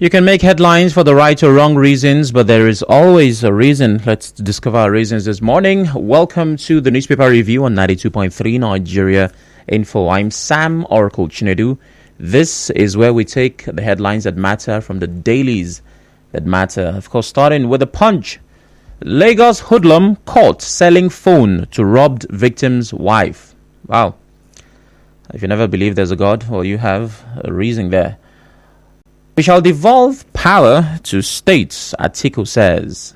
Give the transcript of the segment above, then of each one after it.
You can make headlines for the right or wrong reasons, but there is always a reason. Let's discover our reasons this morning. Welcome to the newspaper review on 92.3 Nigeria Info. I'm Sam Oracle Chinedu. This is where we take the headlines that matter from the dailies that matter. Of course, starting with the Punch. Lagos hoodlum caught selling phone to robbed victim's wife. Wow. If you never believe there's a God, well, you have a reason there. We shall devolve power to states, Atiku says.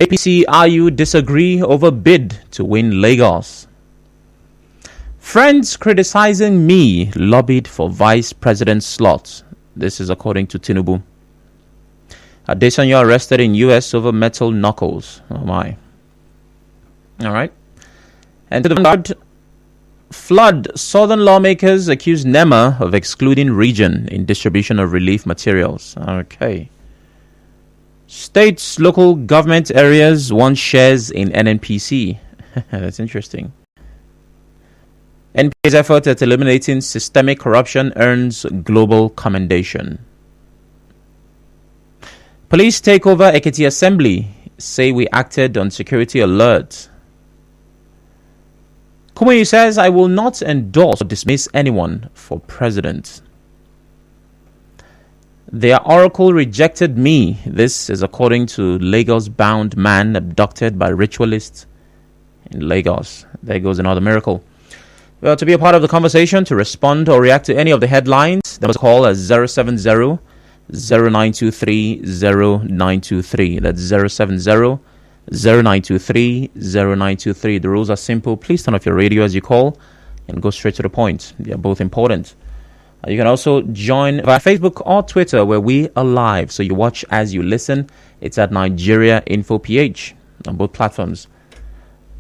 APC RU disagree over bid to win Lagos. Friends criticizing me lobbied for vice president slot. This is according to Tinubu. Adesanya arrested in US over metal knuckles. Oh my. All right. And to the vanguard. Flood. Southern lawmakers accuse NEMA of excluding region in distribution of relief materials. Okay. States, local government areas want shares in NNPC. That's interesting. NPA's effort at eliminating systemic corruption earns global commendation. Police take over Ekiti Assembly. Say we acted on security alert. Kumuyi says, I will not endorse or dismiss anyone for president. Their oracle rejected me. This is according to Lagos-bound man abducted by ritualists in Lagos. There goes another miracle. Well, to be a part of the conversation, to respond or react to any of the headlines, there was a call at 070 0923 0923. That's 070 0923 0923. The rules are simple. Please turn off your radio as you call and go straight to the point. They are both important. You can also join via Facebook or Twitter where we are live. So you watch as you listen. It's at Nigeria Info PH on both platforms.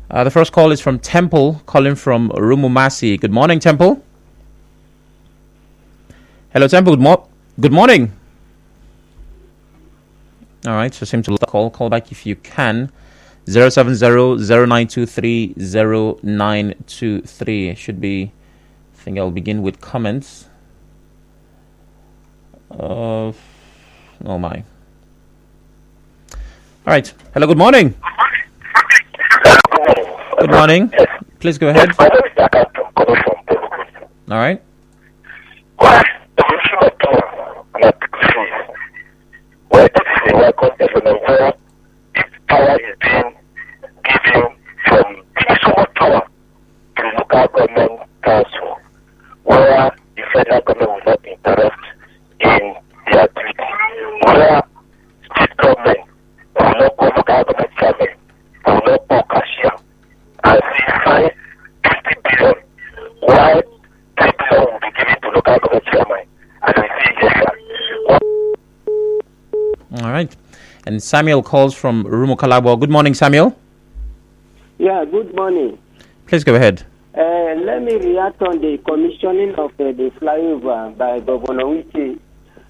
The first call is from Temple, calling from Rumumasi. Good morning, Temple. Hello, Temple. Good morning. All right, so seem to call back if you can. 070 0923 0923. Should be, I think I'll begin with comments. Oh my. All right. Hello, good morning. Good morning. Please go ahead. All right. Power is being given from so much power to the local government council, where the federal government will not interrupt in the activity, where state government will not go local government chairman, will not go cashier, and see 50 billion, while 3 billion will be given to local government chairman, and we see yes, sir. All right. And Samuel calls from Rumukalabo. Good morning, Samuel. Yeah, good morning. Please go ahead. Let me react on the commissioning of the flyover by Governor Wike.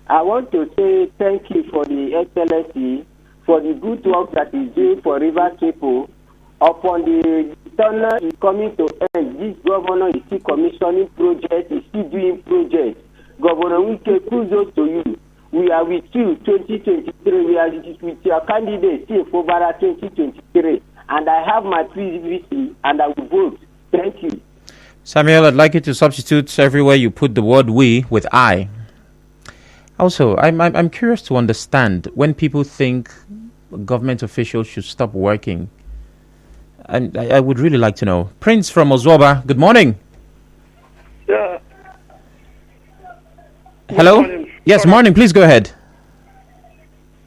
I want to say thank you for the SLSE for the good work that is doing for River people. Upon the tunnel is coming to end, this governor is still commissioning projects, is still doing projects. Governor Wike, kudos to you. We are with you 2023. We are with your candidate, Fobara 2023. And I have my PVC and I will vote. Thank you. Samuel, I'd like you to substitute everywhere you put the word we with I. Also, I'm curious to understand when people think government officials should stop working. And I would really like to know. Prince from Ozwoba, good morning. Yeah. Hello? Morning. Yes, morning. Please go ahead.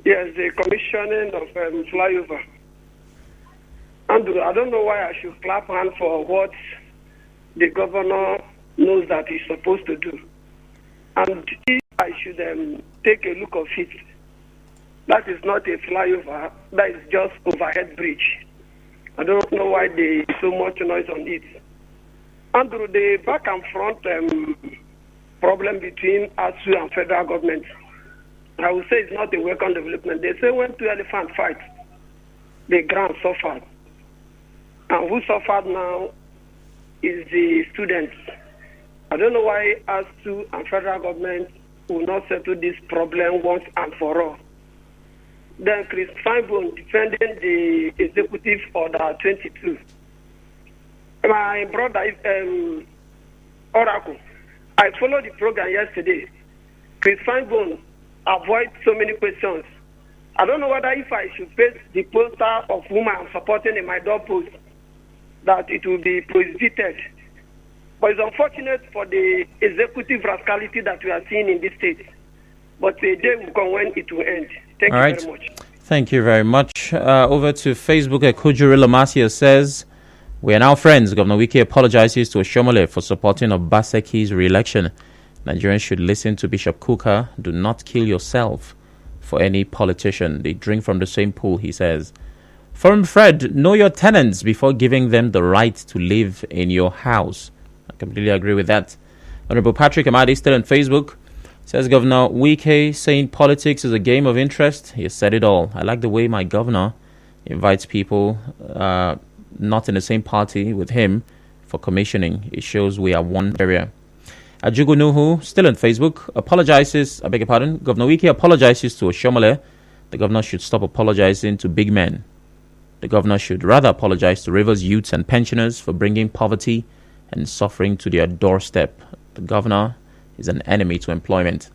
Yes, the commissioning of flyover. Andrew, I don't know why I should clap hand for what the governor knows that he's supposed to do. And if I should take a look of it, that is not a flyover, that is just overhead bridge. I don't know why there is so much noise on it. Andrew, the back and front problem between ASU and federal government, I would say it's not a welcome development. They say when two elephants fight, the ground suffered. And who suffered now is the students. I don't know why ASU and federal government will not settle this problem once and for all. Then Chris Feinbone defending the executive order 22. My brother, Oracle, I followed the program yesterday. Chris Feinbone avoid so many questions. I don't know whether if I should paste the poster of whom I'm supporting in my doorpost, that it will be prohibited. But it's unfortunate for the executive rascality that we are seeing in this state. But the day will come when it will end. Thank you very much. Thank you very much. Over to Facebook, Kujuri Lamasia says, we are now friends. Governor Wike apologizes to Oshomole for supporting Obaseki's re-election. Nigerians should listen to Bishop Kuka. Do not kill yourself for any politician. They drink from the same pool, he says. Forum Fred, know your tenants before giving them the right to live in your house. I completely agree with that. Honorable Patrick Amadi, still on Facebook, says Governor Wike saying politics is a game of interest. He has said it all. I like the way my governor invites people not in the same party with him for commissioning. It shows we are one area. Ajugu Nuhu, still on Facebook, apologizes, I beg your pardon, Governor Wike apologizes to Oshomole. The governor should stop apologizing to big men. The governor should rather apologize to Rivers youths and pensioners for bringing poverty and suffering to their doorstep. The governor is an enemy to employment.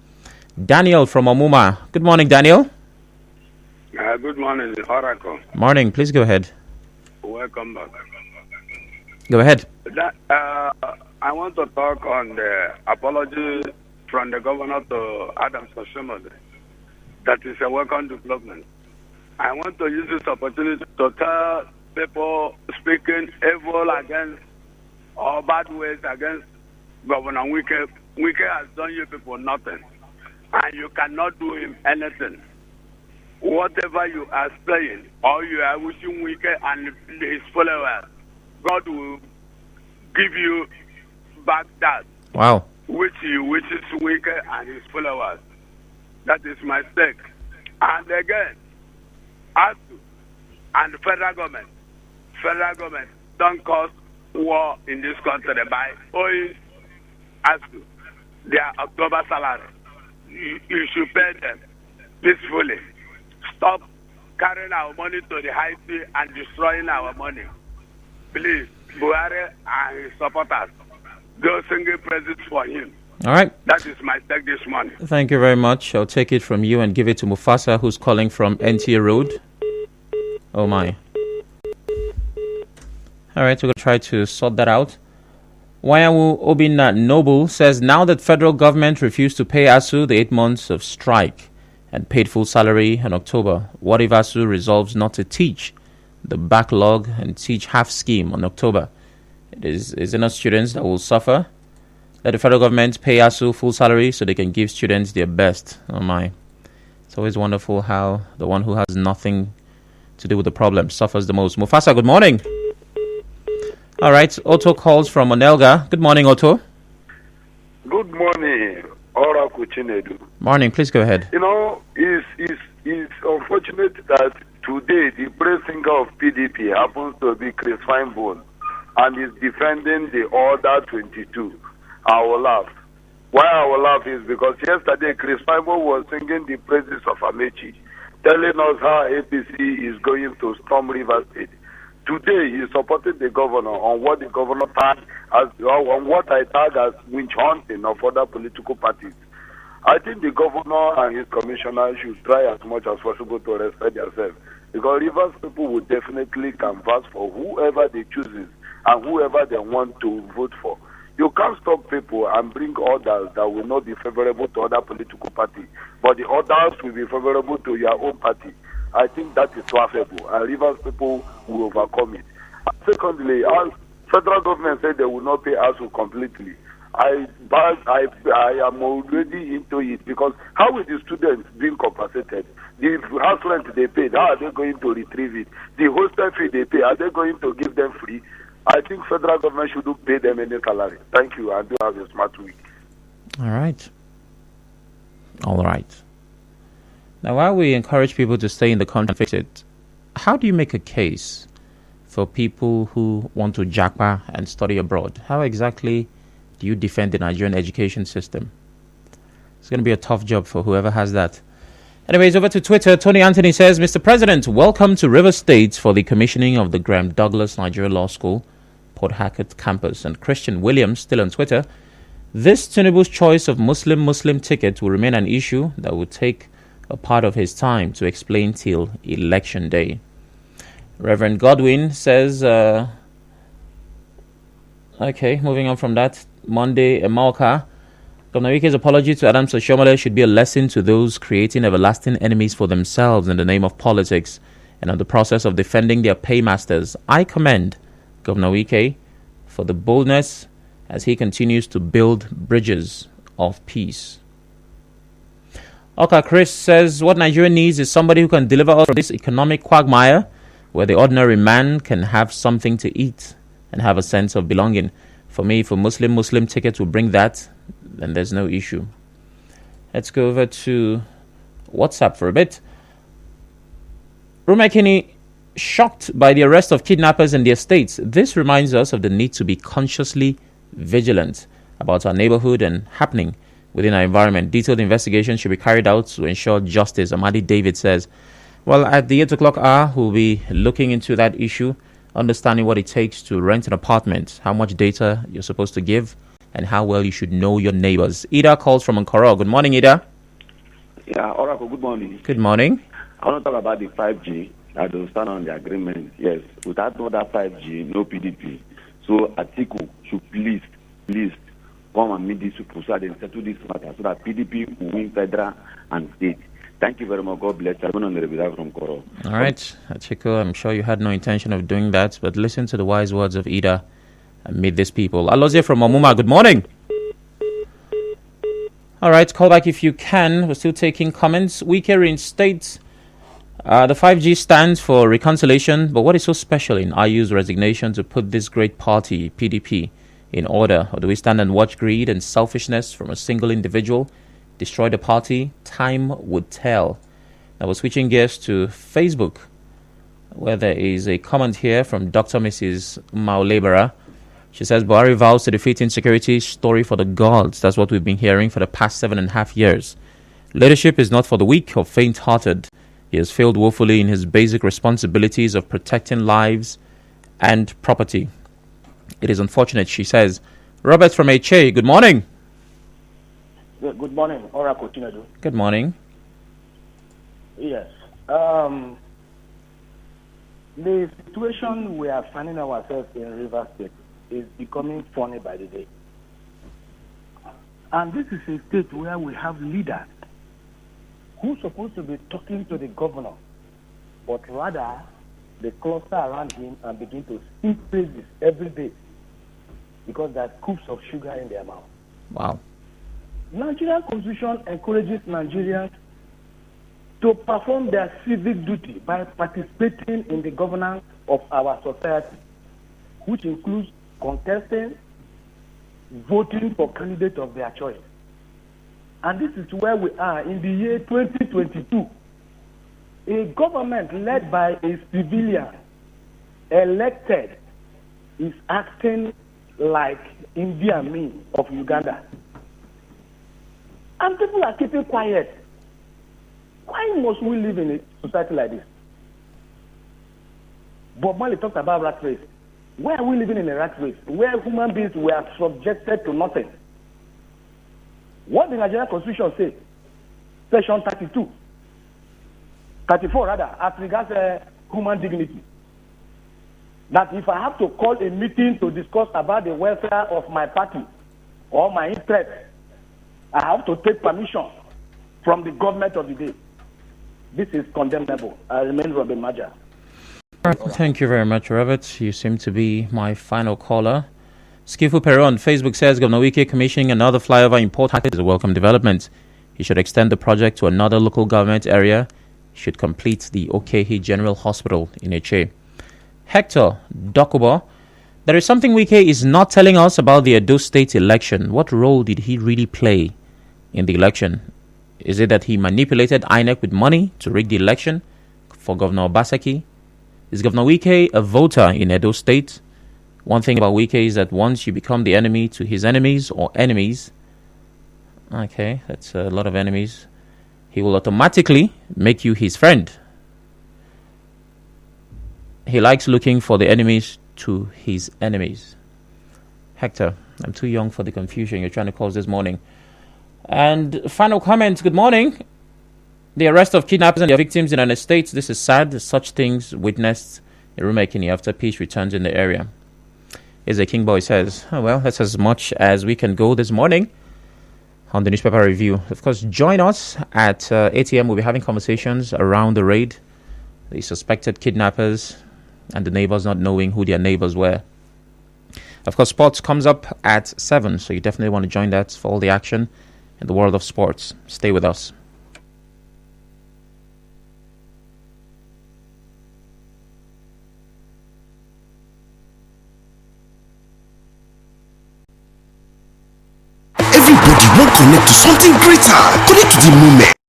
Daniel from Omuma. Good morning, Daniel. Good morning, Oracle. Morning. Please go ahead. Welcome back. Go ahead. I want to talk on the apology from the governor to Adams Oshomole. That is a welcome development. I want to use this opportunity to tell people speaking evil against or bad ways against Governor Wike. Wike has done you people nothing, and you cannot do him anything. Whatever you are saying or you are wishing Wike and his followers, God will give you back that. Wow. Which he wishes Wike and his followers. That is my stake. And again, ASU and the federal government don't cause war in this country by owing ASU their October salary. You should pay them peacefully. Stop carrying our money to the high sea and destroying our money. Please, Buhari and his supporters, go singing praises for him. All right. That is my take this morning. Thank you very much. I'll take it from you and give it to Mufasa, who's calling from NTA Road. Oh, my. All right, we're going to try to sort that out. Wayawu Obina Noble says, now that federal government refused to pay ASU the 8 months of strike and paid full salary in October, what if ASU resolves not to teach the backlog and teach half scheme on October? Is it not students that will suffer? Let the federal government pay ASU full salary so they can give students their best. Oh my. It's always wonderful how the one who has nothing to do with the problem suffers the most. Mufasa, good morning. All right, Otto calls from Onelga. Good morning, Otto. Good morning, Oracle Chinedu. Morning, please go ahead. You know, it's unfortunate that today the press singer of PDP happens to be Chris Feinbone and is defending the Order 22. I will laugh. Why I will laugh is because yesterday Chris Feinbone was singing the praises of Amechi, telling us how APC is going to storm River State. Today, he supported the governor on what the governor tagged as, on what I tag as witch hunting of other political parties. I think the governor and his commissioner should try as much as possible to respect themselves, because Rivers people will definitely canvass for whoever they chooses and whoever they want to vote for. You can't stop people and bring orders that will not be favorable to other political parties, but the orders will be favorable to your own party. I think that is laughable, and Rivers people will overcome it. Secondly, as federal government said they will not pay ASU completely. I am already into it, because how will the students being compensated? The house rent they paid, how are they going to retrieve it? The hostel fee they pay, are they going to give them free? I think federal government shouldn't pay them any salary. Thank you, and do have a smart week. All right. Now, while we encourage people to stay in the country, how do you make a case for people who want to japa and study abroad? How exactly do you defend the Nigerian education system? It's going to be a tough job for whoever has that. Anyways, over to Twitter. Tony Anthony says, Mr. President, welcome to River State for the commissioning of the Graham Douglas Nigeria Law School, Port Harcourt campus. And Christian Williams, still on Twitter, this Tinubu's choice of Muslim ticket will remain an issue that will take a part of his time to explain till election day. Reverend Godwin says, okay, moving on from that, Monday, Emalka, Governor Wike's apology to Adams Oshiomhole should be a lesson to those creating everlasting enemies for themselves in the name of politics and on the process of defending their paymasters. I commend Governor Wike for the boldness as he continues to build bridges of peace. Okay, Chris says, what Nigeria needs is somebody who can deliver us from this economic quagmire where the ordinary man can have something to eat and have a sense of belonging. For me, if a Muslim ticket will bring that, then there's no issue. Let's go over to WhatsApp for a bit. Rumekini, shocked by the arrest of kidnappers and their estates. This reminds us of the need to be consciously vigilant about our neighborhood and happening within our environment. Detailed investigation should be carried out to ensure justice. Amadi David says, well, at the 8 o'clock hour, we'll be looking into that issue, understanding what it takes to rent an apartment, how much data you're supposed to give, and how well you should know your neighbors. Ida calls from Ankara. Good morning, Ida. Yeah, Oracle, good morning. Good morning. I want to talk about the 5G. I don't stand on the agreement. Yes, without no that 5G, no PDP. So Atiku should please come and meet these people so that they settle this matter so that PDP will win federal and state. Thank you very much. God bless. I'm on the Rebida from Koro. All right, Atiku, I'm sure you had no intention of doing that, but listen to the wise words of Ida and meet these people. Alozie from Omuma, good morning. All right, call back if you can. We're still taking comments. Wike reinstates the 5G stands for reconciliation, but what is so special in IU's resignation to put this great party, PDP, in order? Or do we stand and watch greed and selfishness from a single individual destroy the party? Time would tell. Now we're switching gears to Facebook, where there is a comment here from Dr. Mrs. Maulebera. She says, Buhari vows to defeat insecurity, story for the gods. That's what we've been hearing for the past 7.5 years. Leadership is not for the weak or faint-hearted. He has failed woefully in his basic responsibilities of protecting lives and property. It is unfortunate, she says. Robert from HA, good morning. Good morning, Oracle Tinubu. Good morning. Yes. The situation we are finding ourselves in River State is becoming funny by the day. And this is a state where we have leaders who's supposed to be talking to the governor, but rather they cluster around him and begin to sing praises every day because there are scoops of sugar in their mouth. Wow. Nigerian Constitution encourages Nigerians to perform their civic duty by participating in the governance of our society, which includes contesting, voting for candidates of their choice. And this is where we are in the year 2022. A government led by a civilian elected is acting like Idi Amin of Uganda. And people are keeping quiet. Why must we live in a society like this? Bob Marley talked about rat race. Why are we living in a rat race where human beings were subjected to nothing? What the Nigerian Constitution says, Section 34 rather, as regards human dignity, that if I have to call a meeting to discuss about the welfare of my party or my interest, I have to take permission from the government of the day. This is condemnable. I remain Robin Maja. Thank you very much, Robert. You seem to be my final caller. Skifu Peron, Facebook says Governor Wike commissioning another flyover in Port Harcourt is a welcome development. He should extend the project to another local government area. He should complete the Okehi General Hospital in Eche. Hector Dokubo, there is something Wike is not telling us about the Edo State election. What role did he really play in the election? Is it that he manipulated INEC with money to rig the election for Governor Obaseki? Is Governor Wike a voter in Edo State? One thing about Wike is that once you become the enemy to his enemies or enemies, Okay, that's a lot of enemies. He will automatically make you his friend. He likes looking for the enemies to his enemies. Hector, I'm too young for the confusion you're trying to cause this morning. And final comment, good morning. The arrest of kidnappers and their victims in an estate. This is sad. Such things witnessed in Rumekini after peace returns in the area. As a King Boy says, oh, well, that's as much as we can go this morning on the newspaper review. Of course, join us at 8 a.m. We'll be having conversations around the raid, the suspected kidnappers, and the neighbors not knowing who their neighbors were. Of course, sports comes up at 7, so you definitely want to join that for all the action in the world of sports. Stay with us. Everybody won't connect to something greater. Connect to the moment.